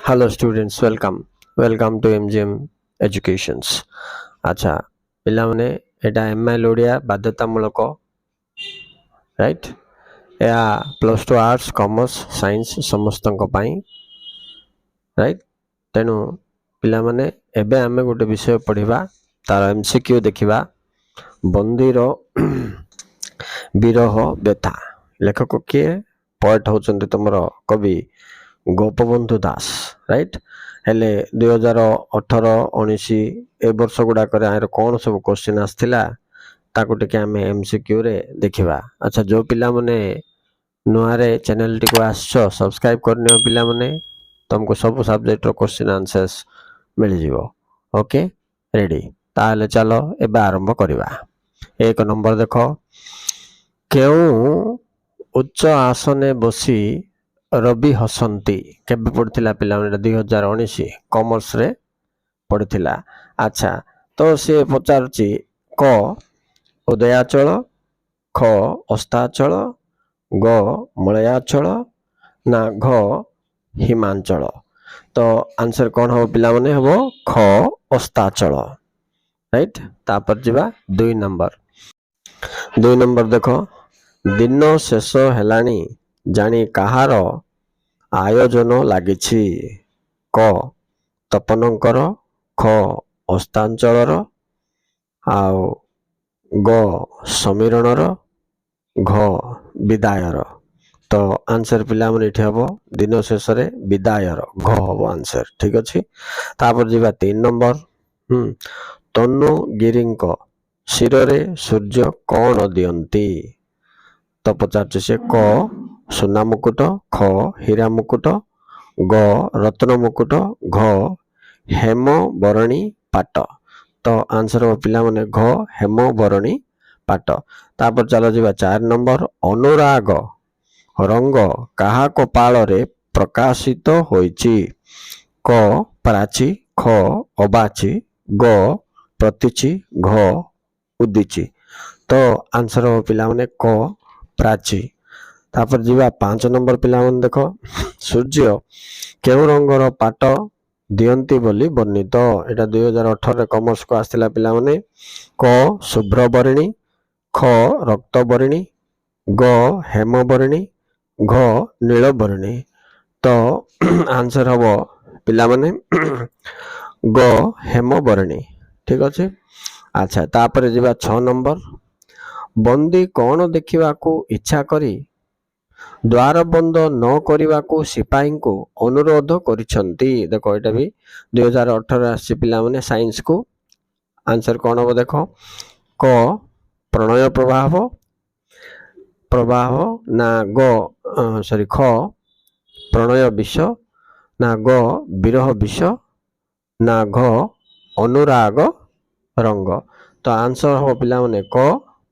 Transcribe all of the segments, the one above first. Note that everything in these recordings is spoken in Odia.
Hello students, welcome to MGM Educations. अच्छा ପିଲାମାନେ ଏଟା MIL ଓଡ଼ିଆ ବାଧ୍ୟତାମୂଳକ ରାଇଟ୍। ଏହା plus two arts commerce science ସମସ୍ତଙ୍କ ପାଇଁ ରାଇଟ୍। ତେଣୁ ପିଲାମାନେ ଏବେ ଆମେ ଗୋଟେ ବିଷୟ ପଢ଼ିବା, ତାର MCQ ଦେଖିବା। ବନ୍ଦୀର ବିରହ ବ୍ୟଥା। ଲେଖକ କିଏ? ପଏଟ୍ ହେଉଛନ୍ତି ତୁମର କବି ଗୋପବନ୍ଧୁ ଦାସ ରାଇଟ୍। ହେଲେ 2018, 19 ଏ ବର୍ଷ ଗୁଡ଼ାକରେ ଆର କ'ଣ ସବୁ କ୍ୱେଶ୍ଚିନ୍ ଆସିଥିଲା ତାକୁ ଟିକେ ଆମେ MCQରେ ଦେଖିବା। ଆଚ୍ଛା, ଯେଉଁ ପିଲାମାନେ ନୂଆରେ ଚ୍ୟାନେଲଟିକୁ ଆସିଛ ସବସ୍କ୍ରାଇବ୍ କରିନିଅ ପିଲାମାନେ, ତୁମକୁ ସବୁ ସବଜେକ୍ଟର କ୍ୱେଶ୍ଚିନ୍ ଆନ୍ସର୍ସ ମିଳିଯିବ। Okay, ready? ତାହେଲେ ଚାଲ ଏବେ ଆରମ୍ଭ କରିବା। 1 ନମ୍ବର ଦେଖ, କେଉଁ ଉଚ୍ଚ ଆସନେ ବସି ରବି ହସନ୍ତି? କେବେ ପଡ଼ିଥିଲା ପିଲାମାନେ? 2019 କମର୍ସରେ ପଡ଼ିଥିଲା। ଆଚ୍ଛା, ତ ସେ ପଚାରୁଛି କ ଉଦୟାଚଳ, ଖ ଅସ୍ତାଚଳ, ଗ ମଳୟାଚଳ ନା ଘ ହିମାଞ୍ଚଳ? ତ ଆନ୍ସର କ'ଣ ହେବ ପିଲାମାନେ? ହେବ ଖ ଅସ୍ତାଚଳ ରାଇଟ୍। ତାପରେ ଯିବା 2 ନମ୍ବର। 2 ନମ୍ବର ଦେଖ, ଦିନ ଶେଷ ହେଲାଣି ଜାଣି କାହାର ଆୟୋଜନ ଲାଗିଛି? କ ତପନଙ୍କର, ଖ ଅସ୍ତାଞ୍ଚଳର, ଆଉ ଗ ସମୀରଣର, ଘ ବିଦାୟର। ତ ଆନ୍ସର ପିଲାମାନେ ଏଠି ହେବ ଦିନ ଶେଷରେ ବିଦାୟର, ଘ ହେବ ଆନ୍ସର। ଠିକ୍ ଅଛି। ତାପରେ ଯିବା 3 ନମ୍ବର। ତନୁଗିରିଙ୍କ ଶିରରେ ସୂର୍ଯ୍ୟ କ'ଣ ଦିଅନ୍ତି? ତ ପଚାରୁଛି ସେ କ ସୁନା ମୁକୁଟ, ଖ ହୀରା ମୁକୁଟ, ଗ ରତ୍ନ ମୁକୁଟ, ଘ ହେମ ବରଣୀ ପାଟ। ତ ଆନ୍ସର ହେବ ପିଲାମାନେ ଘ ହେମ ବରଣୀ ପାଟ। ତାପରେ ଚାଲ ଯିବା 4 ନମ୍ବର। ଅନୁରାଗ ରଙ୍ଗ କାହା କପାଳରେ ପ୍ରକାଶିତ ହୋଇଛି? କ ପ୍ରାଚୀ, ଖ ଅବାଚୀ, ଗ ପ୍ରତୀଚୀ, ଘ ଉଦିଚୀ। ତ ଆନ୍ସର ହେବ ପିଲାମାନେ କ ପ୍ରାଚୀ। ତାପରେ ଯିବା 5 ନମ୍ବର ପିଲାମାନେ ଦେଖ, ସୂର୍ଯ୍ୟ କେଉଁ ରଙ୍ଗର ପାଟ ଦିଅନ୍ତି ବୋଲି ବର୍ଣ୍ଣିତ? ଏଇଟା 2018ରେ କମର୍ସକୁ ଆସିଥିଲା ପିଲାମାନେ। କ ଶୁଭ୍ର ବର୍ଣ୍ଣୀ, ଖ ରକ୍ତ ବର୍ଣ୍ଣୀ, ଗ ହେମ ବର୍ଣ୍ଣୀ, ଘ ନୀଳ ବର୍ଣ୍ଣୀ। ତ ଆନ୍ସର ହେବ ପିଲାମାନେ ଗ ହେମ ବର୍ଣ୍ଣୀ। ଠିକ୍ ଅଛି। ଆଚ୍ଛା, ତାପରେ ଯିବା 6 ନମ୍ବର। ବନ୍ଦୀ କ'ଣ ଦେଖିବାକୁ ଇଚ୍ଛା କରି ଦ୍ୱାର ବନ୍ଦ ନ କରିବାକୁ ସିପାହୀଙ୍କୁ ଅନୁରୋଧ କରିଛନ୍ତି? ଦେଖ, ଏଇଟା ବି 2018 ଆସିଛି ପିଲାମାନେ ସାଇନ୍ସକୁ। ଆନ୍ସର କ'ଣ ହେବ ଦେଖ, କ ପ୍ରଣୟ ପ୍ରବାହ ନା ଖ ପ୍ରଣୟ ବିଷ ନା ଗ ବିରହ ବିଷ ନା ଘ ଅନୁରାଗ ରଙ୍ଗ। ତ ଆନ୍ସର ହେବ ପିଲାମାନେ କ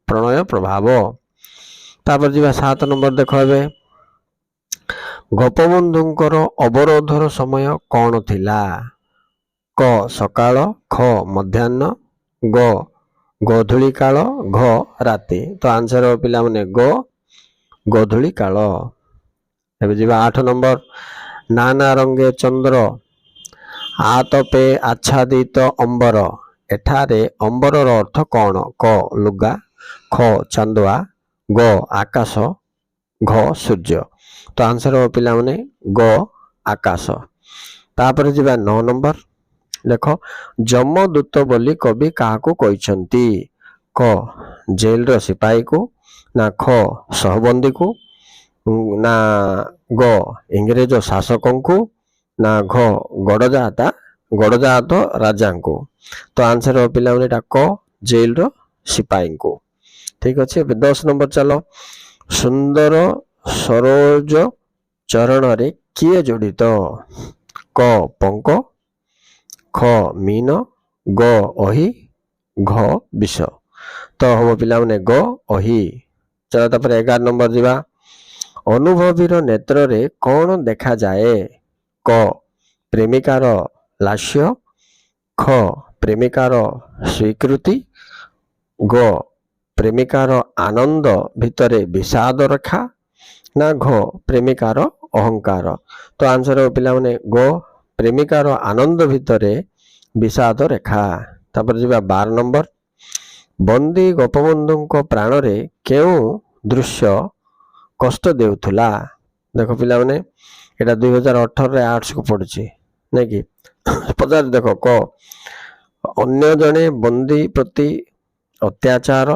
ପ୍ରଣୟ ପ୍ରଭାବ। ତାପରେ ଯିବା 7 ନମ୍ବର ଦେଖ, ଏବେ ଗୋପବନ୍ଧୁଙ୍କର ଅବରୋଧର ସମୟ କ'ଣ ଥିଲା? କ ସକାଳ, ଖ ମଧ୍ୟାହ୍ନ, ଗ ଗୋଧୂଳି କାଳ, ଘ ରାତି। ତ ଆନ୍ସର ହେବ ପିଲାମାନେ ଗ ଗୋଧୂଳି କାଳ। ଏବେ ଯିବା 8 ନମ୍ବର। ନାନା ରଙ୍ଗେ ଚନ୍ଦ୍ର ଆତପେ ଆଚ୍ଛାଦିତ ଅମ୍ବର। ଏଠାରେ ଅମ୍ବରର ଅର୍ଥ କ'ଣ? କ ଲୁଗା, ଖ ଚାନ୍ଦୁଆ, ଗ ଆକାଶ, ଘ ସୂର୍ଯ୍ୟ। ତ ଆନ୍ସର ହେବ ପିଲାମାନେ ଗ ଆକାଶ। ତାପରେ ଯିବା 9 ନମ୍ବର। ଦେଖ, ଯମଦୂତ ବୋଲି କବି କାହାକୁ କହିଛନ୍ତି? କ ଜେଲର ସିପାହୀକୁ, ନା ଖ ସହବନ୍ଦୀକୁ, ନା ଗ ଇଂରେଜ ଶାସକଙ୍କୁ, ନା ଘ ଗଡ଼ଜାତ ରାଜାଙ୍କୁ। ତ ଆନ୍ସର ହେବ ପିଲାମାନେ ଏଇଟା କ ଜେଲର ସିପାହୀଙ୍କୁ। ଠିକ୍ ଅଛି। ଏବେ 10 ନମ୍ବର ଚାଲ। ସୁନ୍ଦର ସରୋଜ ଚରଣରେ କିଏ ଜଡ଼ିତ? କ ପଙ୍କ, ଖ ମୀନ, ଗ ଅହି, ଘ ବିଷ। ତ ହେବ ପିଲାମାନେ ଗ ଅହି। ଚାଲ ତାପରେ 11 ନମ୍ବର ଯିବା। ଅନୁଭବୀର ନେତ୍ରରେ କ'ଣ ଦେଖାଯାଏ? କ ପ୍ରେମିକାର ଲାସ୍ୟ, ଖ ପ୍ରେମିକାର ସ୍ୱୀକୃତି, ଗ ପ୍ରେମିକାର ଆନନ୍ଦ ଭିତରେ ବିଷାଦ ରେଖା, ନା ଘ ପ୍ରେମିକାର ଅହଙ୍କାର। ତ ଆନ୍ସର ହେବ ପିଲାମାନେ ଗ ପ୍ରେମିକାର ଆନନ୍ଦ ଭିତରେ ବିଷାଦ ରେଖା। ତାପରେ ଯିବା 12 ନମ୍ବର, ବନ୍ଦୀ ଗୋପବନ୍ଧୁଙ୍କ ପ୍ରାଣରେ କେଉଁ ଦୃଶ୍ୟ କଷ୍ଟ ଦେଉଥିଲା? ଦେଖ ପିଲାମାନେ, ଏଇଟା 2018ରେ ଆର୍ଟ୍ସକୁ ପଡୁଛି ନାଇଁ କି। ପଚାର ଦେଖ, କ ଅନ୍ୟ ଜଣେ ବନ୍ଦୀ ପ୍ରତି ଅତ୍ୟାଚାର,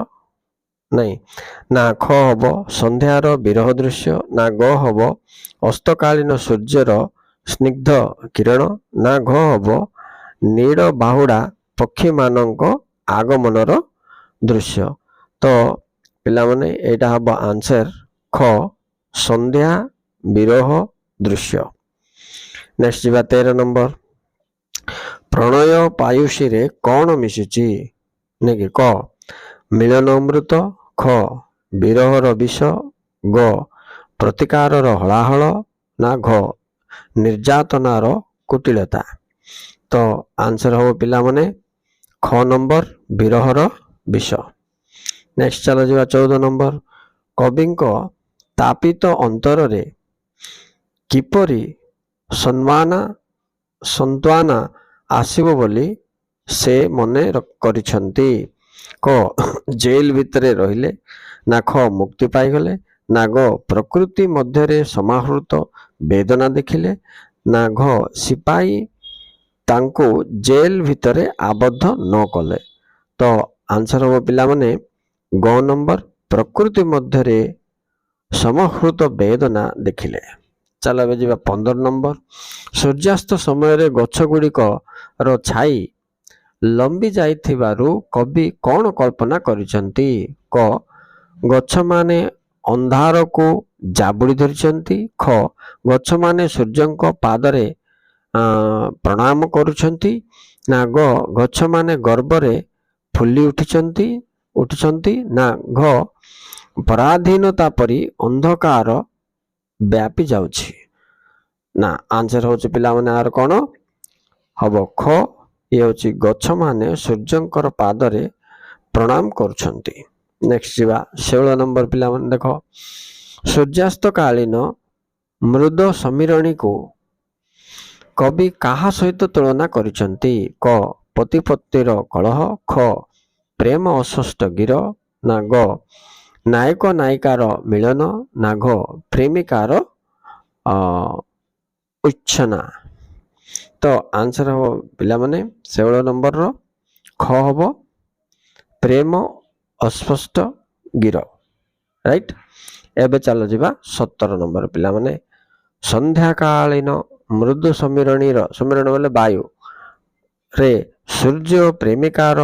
ନାଇଁ ନା ଖ ହବ ସନ୍ଧ୍ୟାର ବିରହ ଦୃଶ୍ୟ, ନା ଗ ହବ ଅସ୍ତକାଳୀନ ସୂର୍ଯ୍ୟର ସ୍ନିଗ୍ଧ କିରଣ, ନା ଘ ହବ ନୀଳ ବାହୁଡ଼ା ପକ୍ଷୀମାନଙ୍କ ଆଗମନର ଦୃଶ୍ୟ। ତ ପିଲାମାନେ ଏଇଟା ହବ ଆନ୍ସର ଖ ସନ୍ଧ୍ୟା ବିରହ ଦୃଶ୍ୟ। ନେକ୍ସଟ ଯିବା 13 ନମ୍ବର, ପ୍ରଣୟ ପାୟୁଷୀରେ କଣ ମିଶିଛି? ନାଇଁ କ ମିଳନ ଅମୃତ, ଖ ବିରହର ବିଷ, ଗ ପ୍ରତିକାରର ହଳାହଳ, ନା ଘ ନିର୍ଯାତନାର କୁଟିଳତା। ତ ଆନ୍ସର ହବ ପିଲାମାନେ ଖ ନମ୍ବର ବିରହର ବିଷ। ନେକ୍ସଟ ଚାଲ ଯିବା 14 ନମ୍ବର, କବିଙ୍କ ତାପିତ ଅନ୍ତରରେ କିପରି ସନ୍ତ୍ୱାନା ଆସିବ ବୋଲି ସେ ମନେ କରିଛନ୍ତି? କ ଜେଲ ଭିତରେ ରହିଲେ, ନା ଖ ମୁକ୍ତି ପାଇଗଲେ, ନା ଗ ପ୍ରକୃତି ମଧ୍ୟରେ ସମାହୃତ ବେଦନା ଦେଖିଲେ, ନା ଘ ସିପାହୀ ତାଙ୍କୁ ଜେଲ ଭିତରେ ଆବଦ୍ଧ ନ କଲେ। ତ ଆନ୍ସର ହବ ପିଲାମାନେ ଗ ନମ୍ବର ପ୍ରକୃତି ମଧ୍ୟରେ ସମାହୃତ ବେଦନା ଦେଖିଲେ। ଚାଲ ଏବେ ଯିବା 15 ନମ୍ବର, ସୂର୍ଯ୍ୟାସ୍ତ ସମୟରେ ଗଛ ଗୁଡ଼ିକର ଛାଇ ଲମ୍ବି ଯାଇଥିବାରୁ କବି କଣ କଳ୍ପନା କରିଛନ୍ତି? କ ଗଛମାନେ ଅନ୍ଧାରକୁ ଜାବୁଡ଼ି ଧରିଛନ୍ତି, ଖ ଗଛମାନେ ସୂର୍ଯ୍ୟଙ୍କ ପାଦରେ ପ୍ରଣାମ କରୁଛନ୍ତି, ନା ଗ ଗଛମାନେ ଗର୍ବରେ ଫୁଲି ଉଠିଛନ୍ତି, ନା ଘ ପରାଧୀନତା ପରି ଅନ୍ଧକାର ବ୍ୟାପି ଯାଉଛି। ନା ଆନ୍ସର ହଉଛି ପିଲାମାନେ ଆର କଣ ହବ ଖ, ଇଏ ହଉଛି ଗଛମାନେ ସୂର୍ଯ୍ୟଙ୍କର ପାଦରେ ପ୍ରଣାମ କରୁଛନ୍ତି। ନେକ୍ସଟ ଯିବା 16 ନମ୍ବର ପିଲାମାନେ ଦେଖ, ସୂର୍ଯ୍ୟାସ୍ତ କାଳୀନ ମୃଦ ସମୀରଣୀକୁ କବି କାହା ସହିତ ତୁଳନା କରିଛନ୍ତି? କ ପତିପତ୍ନୀର କଳହ, ଖ ପ୍ରେମ ଅସ୍ପଷ୍ଟ ଗୀର, ନା ଗ ନାୟକ ନାୟିକାର ମିଳନ, ନା ଘ ପ୍ରେମିକାର ଉଚ୍ଛନା। ତ ଆନ୍ସର ହବ ପିଲାମାନେ 16 ନମ୍ବରର ଖ ହବ ପ୍ରେମ ଅସ୍ପଷ୍ଟ ଗୀର, ରାଇଟ। ଏବେ ଚାଲ ଯିବା 17 ନମ୍ବର ପିଲାମାନେ, ସନ୍ଧ୍ୟାକାଳୀନ ମୃଦୁ ସମୀରଣ ବୋଲେ ବାୟୁ ରେ ସୂର୍ଯ୍ୟ ପ୍ରେମିକାର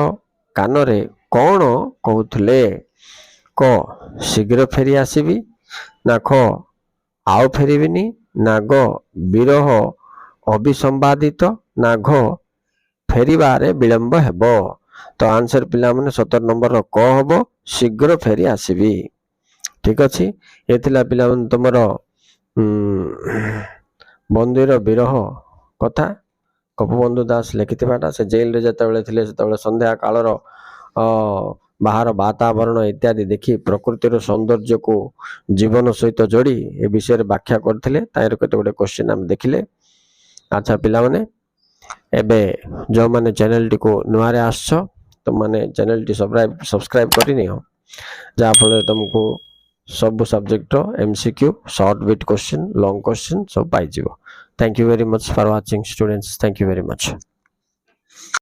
କାନରେ କଣ କହୁଥିଲେ? କ ଶୀଘ୍ର ଫେରି ଆସିବି, ନା ଖ ଆଉ ଫେରିବିନି, ନା ଗ ବିରହ ଅବିସମ୍ବାଦିତ, ନା ଘ ଫେରିବାରେ ବିଳମ୍ବ ହେବ। ତ ଆନ୍ସର ପିଲାମାନେ 17 ନମ୍ବରର କ ହବ ଶୀଘ୍ର ଫେରି ଆସିବି। ଠିକ ଅଛି, ଏ ଥିଲା ପିଲାମାନେ ତୁମର ବନ୍ଦୀର ବିରହ କଥା, ଗୋପବନ୍ଧୁ ଦାସ ଲେଖିଥିବାଟା। ସେ ଜେଲରେ ଯେତେବେଳେ ଥିଲେ ସେତେବେଳେ ସନ୍ଧ୍ୟା କାଳର ବାହାର ବାତାବରଣ ଇତ୍ୟାଦି ଦେଖି ପ୍ରକୃତିର ସୌନ୍ଦର୍ଯ୍ୟକୁ ଜୀବନ ସହିତ ଯୋଡ଼ି ଏ ବିଷୟରେ ବ୍ୟାଖ୍ୟା କରିଥିଲେ। ତାର କେତେ ଗୋଟେ କ୍ୱେଶ୍ଚିନ୍ ଆମେ ଦେଖିଲେ। ଆଚ୍ଛା ପିଲାମାନେ, ଏବେ ଯେଉଁମାନେ ଚ୍ୟାନେଲଟିକୁ ନୂଆରେ ଆସିଛ ତୁମମାନେ ଚ୍ୟାନେଲଟି ସବସ୍କ୍ରାଇବ କରିନିଅ, ଯାହାଫଳରେ ତୁମକୁ ସବୁ ସବଜେକ୍ଟର MCQ, short bit question, long question ସବୁ ପାଇଯିବ। Thank you very much for watching students. Thank you very much.